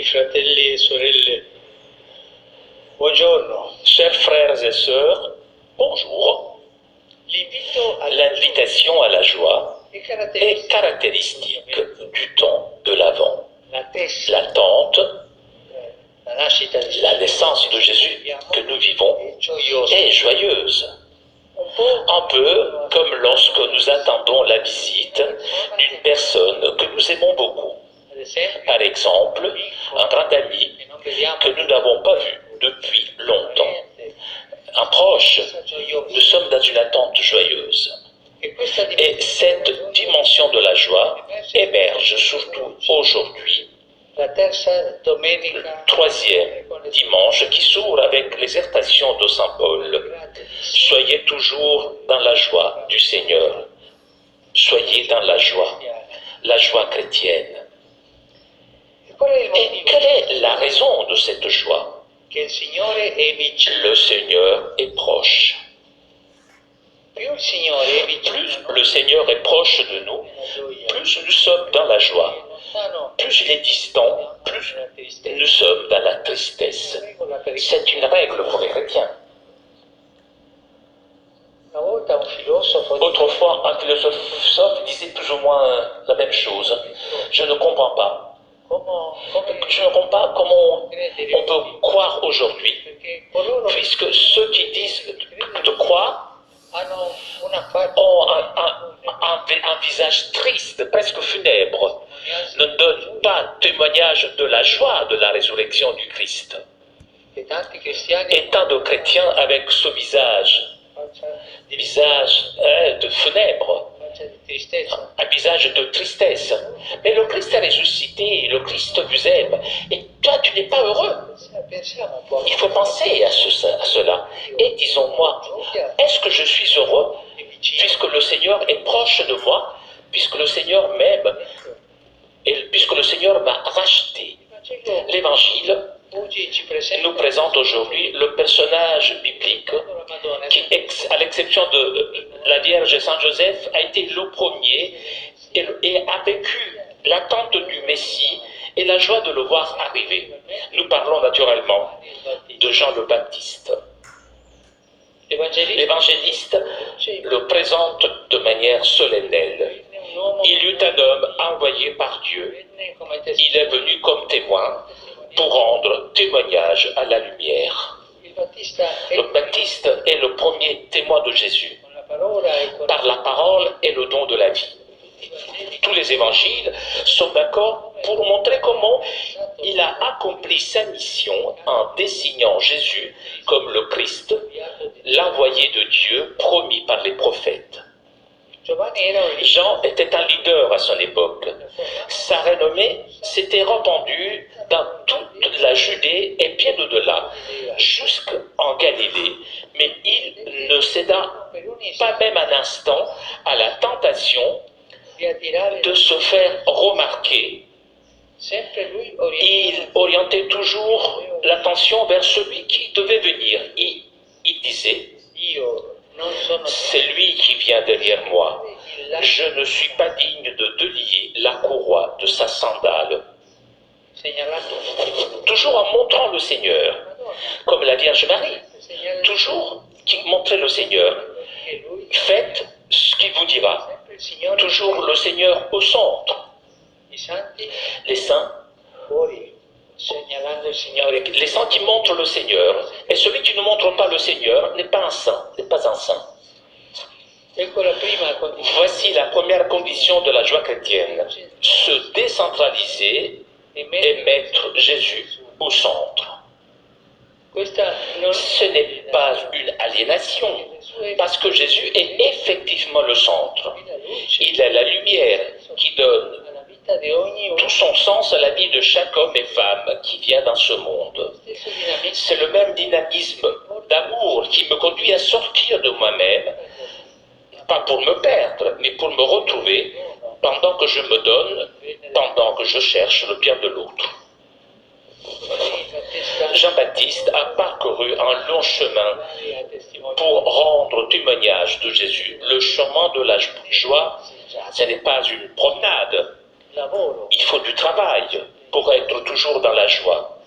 fratelli e sorelle, buongiorno. Chers frères et sœurs, bonjour. L'invitation à la joie est caractéristique du temps de l'Avent. L'attente, la naissance de Jésus que nous vivons est joyeuse. Un peu comme lorsque nous attendons la visite d'une personne que nous aimons beaucoup. Par exemple, un grand ami que nous n'avons pas vu depuis longtemps. Un proche, nous sommes dans une attente joyeuse. Et cette dimension de la joie émerge surtout aujourd'hui. Troisième dimanche qui s'ouvre avec l'exhortation de Saint Paul. Soyez toujours dans la joie du Seigneur. Soyez dans la joie chrétienne. Et quelle est la raison de cette joie? Le Seigneur est proche. Plus le Seigneur est proche de nous, plus nous sommes dans la joie. Plus il est distant, plus nous sommes dans la tristesse. C'est une règle pour les chrétiens. Autrefois, un philosophe disait plus ou moins la même chose. Je ne comprends pas. Je ne comprends pas comment on peut croire aujourd'hui, puisque ceux qui disent de croire ont un visage triste, presque funèbre, ne donnent pas témoignage de la joie de la résurrection du Christ. Et tant de chrétiens avec ce visage de funèbre, un visage de tristesse. Mais le Christ est ressuscité, le Christ vous aime, et toi tu n'es pas heureux. Il faut penser à cela. Et disons-moi, est-ce que je suis heureux puisque le Seigneur est proche de moi, puisque le Seigneur m'aime, et puisque le Seigneur m'a racheté? L'Évangile nous présente aujourd'hui le personnage biblique qui, à l'exception de la Vierge et Saint Joseph, a été le premier et a vécu l'attente du Messie et la joie de le voir arriver. Nous parlons naturellement de Jean le Baptiste. L'évangéliste le présente de manière solennelle. Il y eut un homme envoyé par Dieu. Il est venu comme témoin pour rendre témoignage à la lumière. Le Baptiste est le premier témoin de Jésus, par la parole et le don de la vie. Tous les évangiles sont d'accord pour montrer comment il a accompli sa mission en désignant Jésus comme le Christ, l'envoyé de Dieu promis par les prophètes. Jean était un leader à son époque. Sa renommée s'était répandue dans toute la Judée et bien au-delà, jusqu'en Galilée. Mais il ne céda pas même un instant à la tentation de se faire remarquer. Il orientait toujours l'attention vers celui qui devait venir. Il disait: c'est lui qui vient derrière moi. Je ne suis pas digne de délier la courroie de sa sandale. Toujours en montrant le Seigneur, comme la Vierge Marie, toujours qui montrait le Seigneur. Faites ce qu'il vous dira. Toujours le Seigneur au centre. Les saints qui montrent le Seigneur, et celui qui ne montre pas le Seigneur n'est pas un saint, Voici la première condition de la joie chrétienne: se décentraliser et mettre Jésus au centre. Ce n'est pas une aliénation, parce que Jésus est effectivement le centre. Il est la lumière qui donne tout son sens à la vie de chaque homme et femme qui vient dans ce monde. C'est le même dynamisme d'amour qui me conduit à sortir de moi-même, pas pour me perdre, mais pour me retrouver pendant que je me donne, pendant que je cherche le bien de l'autre. Jean-Baptiste a parcouru un long chemin pour rendre témoignage de Jésus. Le chemin de la joie, ce n'est pas une promenade. Il faut du travail. pour être toujours dans la joie.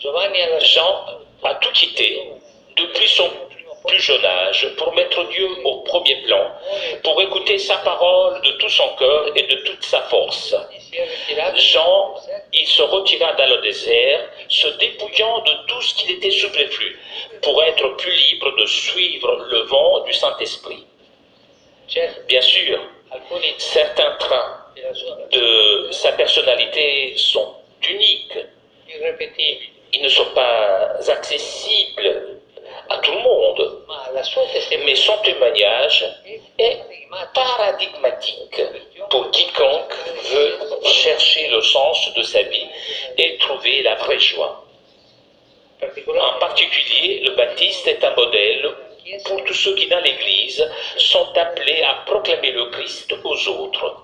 Jean a tout quitté depuis son plus jeune âge pour mettre Dieu au premier plan, pour écouter sa parole de tout son cœur et de toute sa force. Jean, il se retira dans le désert, se dépouillant de tout ce qui était superflu, pour être plus libre de suivre le vent du Saint-Esprit. Bien sûr, certains traits de sa personnalité sont uniques. Ils ne sont pas accessibles à tout le monde, mais son témoignage est paradigmatique pour quiconque veut chercher le sens de sa vie et trouver la vraie joie. En particulier, le baptiste est un modèle pour tous ceux qui, dans l'Église, sont appelés à proclamer le Christ aux autres.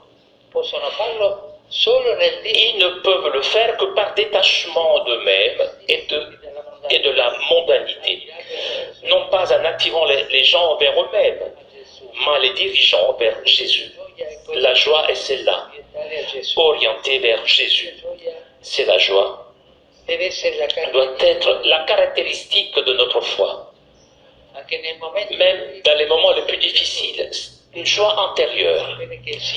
Ils ne peuvent le faire que par détachement d'eux-mêmes et de la mondanité, non pas en attirant les gens vers eux-mêmes, mais en les dirigeant vers Jésus. La joie est celle-là, orientée vers Jésus. C'est la joie, doit être la caractéristique de notre foi. Même dans les moments les plus difficiles, une joie antérieure,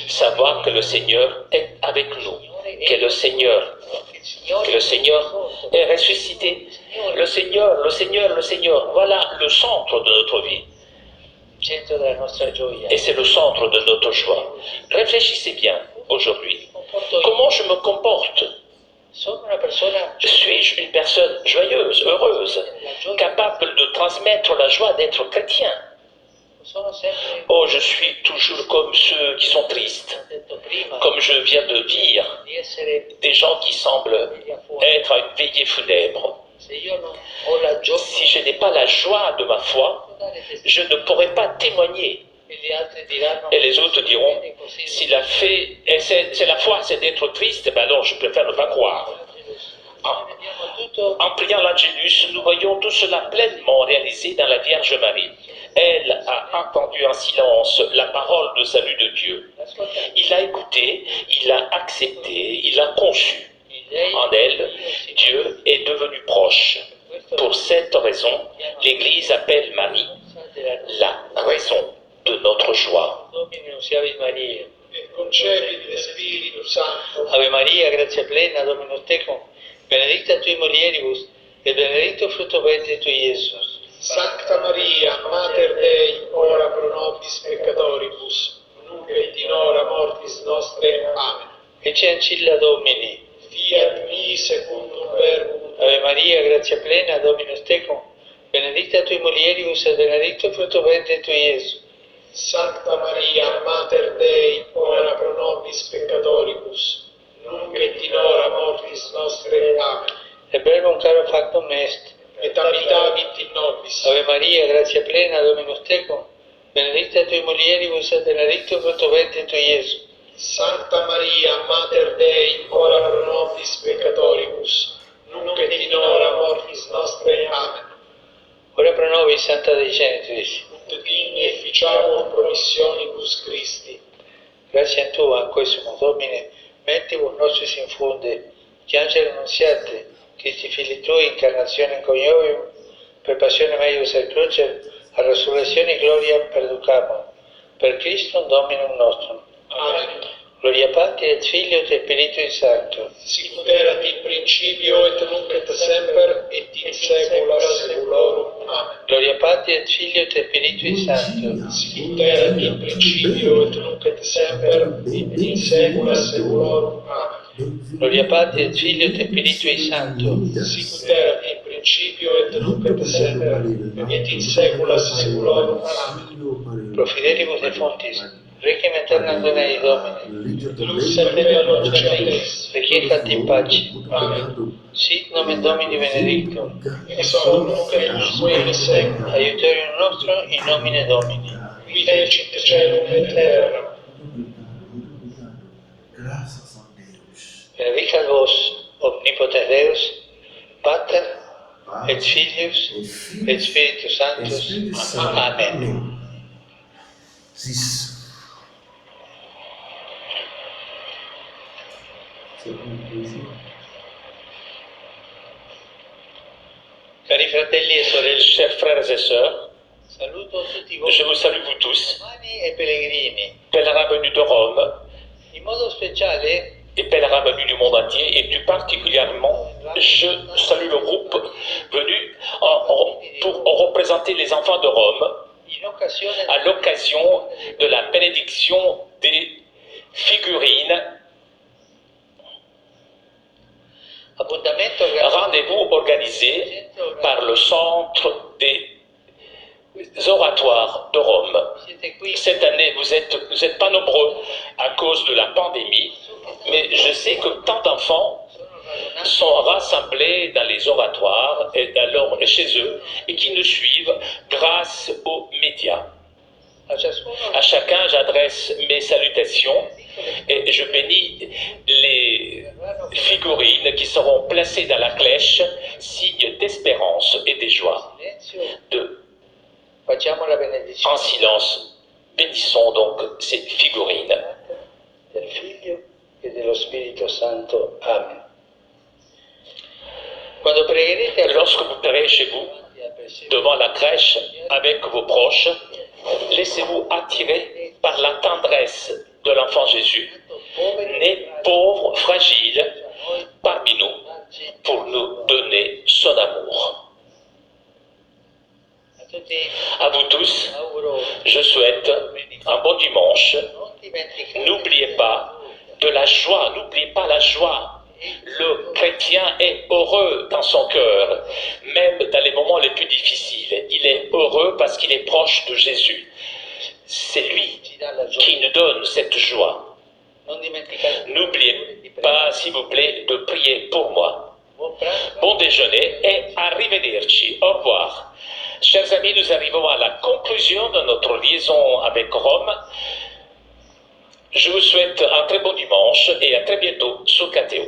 savoir que le Seigneur est avec nous, que le Seigneur est ressuscité. Le Seigneur, voilà le centre de notre vie. Et c'est le centre de notre joie. Réfléchissez bien aujourd'hui. Comment je me comporte? Suis-je une personne joyeuse, heureuse, capable de transmettre la joie d'être chrétien? Oh, je suis toujours comme ceux qui sont tristes, comme je viens de dire, des gens qui semblent être à une veillée funèbre. Si je n'ai pas la joie de ma foi, je ne pourrai pas témoigner. Et les autres diront, si la foi c'est d'être triste, ben alors je préfère ne pas croire. En priant l'Angélus, nous voyons tout cela pleinement réalisé dans la Vierge Marie. Elle a entendu en silence la parole de salut de Dieu. Il l'a écoutée, il l'a acceptée, il l'a conçue. En elle, Dieu est devenu proche. Pour cette raison, l'Église appelle Marie la raison de notre joie. Ave Maria, grazia plena, Dominus tecum, benedicta tui mulieribus, et benedictus fructus ventris tui, Iesus. Sancta Maria, Mater Dei, ora pro nobis peccatoribus, nunc et in hora mortis nostre. Amen. Ecce ancilla Domini. Fiat mi secundum verbum. Ave Maria, grazia plena, Dominus tecum, benedicta tui mulieribus, et benedictus fructus ventris tui, Iesus. Sancta Maria, Mater Dei, ora pro nobis peccatoribus, nunc et in hora mortis nostre. Amen. Et verbum caro factum est, et habitavit in nobis. Ave Maria, grazia plena, Dominus tecum, benedicta tui mulieribus, et benedictus fructus ventris tui, Iesus. Sancta Maria, Mater Dei, ora pro nobis peccatoribus, nunc et in hora mortis nostre. Amen. Ora pro nobis, Santa Dei Genitrix, ut digni efficiamur promissionibus Christi. Gratia Tua, quae sumo Domine, mentibus nostris infunde, che angelo annunziate, Christi Fili Tui, incarnazione coniovium, per passione meius et crucem, a resurrezione gloria perducamur, per Christum Dominum nostrum. Amen. Gloria Patri et Filio et Spiritui Sancto. Sicut erat in principio et nunc et semper et in saecula saeculorum. Amen. Gloria Patri et Filio et Spiritui Sancto. Sicut erat in principio et nunc et semper et in saecula saeculorum. Amen. Gloria Patri et Filio et Spiritui Sancto. Sicut erat in principio et nunc et semper et in saecula saeculorum. Amen. Pro fidelibus defuntis, requiem aeternam dona Dei Domine. Lux et luce Deus. Requiescat in pace. Amen. Sit nomen Domini benedictum. Ex hoc nunc et usque in saecula. Aiuterium nostrum in nomine Domini. Qui fecit caelum et terra. Graças a Deus. Benedicat vos, omnipotens Deus, Pater, et Filius, et Spiritus Sanctus. Espírito Santo. Amen. Isso. Você conclui, Cari fratelli e sorelle, Chers frères et sœurs, saluto tutti voi je vous salue vous tous, romani e pellegrini. pèlerins venus de Rome In modo speciale et pèlerins venus du monde entier, et plus particulièrement, je salue le groupe venu pour représenter les enfants de Rome in occasione à l'occasion de la bénédiction des figurines. appuntamento Rendez-vous organisé par le Centre des oratoires de Rome. Siete qui Cette année, vous êtes pas nombreux à cause de la pandémie, mais je sais que tant d'enfants sont rassemblés dans les oratoires et chez eux et qui nous suivent grâce aux médias. a ciascuno À chacun, j'adresse mes salutations et je bénis les figurines qui seront placées dans la clèche, signe d'espérance et de joie. silenzio facciamo la benedizione En silence, bénissons donc ces figurines. del Figlio e dello Spirito Santo. Amen. Quando pregherete Lorsque vous prierez chez vous, devant la crèche, avec vos proches, laissez-vous attirer par la tendresse de l'enfant Jésus, né pauvre, fragile, parmi nous, pour nous donner son amour. a tutti À vous tous, auguro je souhaite un bon dimanche. non dimenticate N'oubliez pas de la joie, n'oubliez pas la joie. Le chrétien est heureux dans son cœur, même dans les moments les plus difficiles. Il est heureux parce qu'il est proche de Jésus. C'est lui ci dà la qui gioia. nous donne cette joie. Non dimenticate N'oubliez pas, s'il vous plaît, de prier pour moi. buon pranzo. Bon déjeuner et arrivederci. Au revoir. Chers amis, nous arrivons à la conclusion de notre liaison avec Rome. Je vous souhaite un très bon dimanche et à très bientôt sur KTO.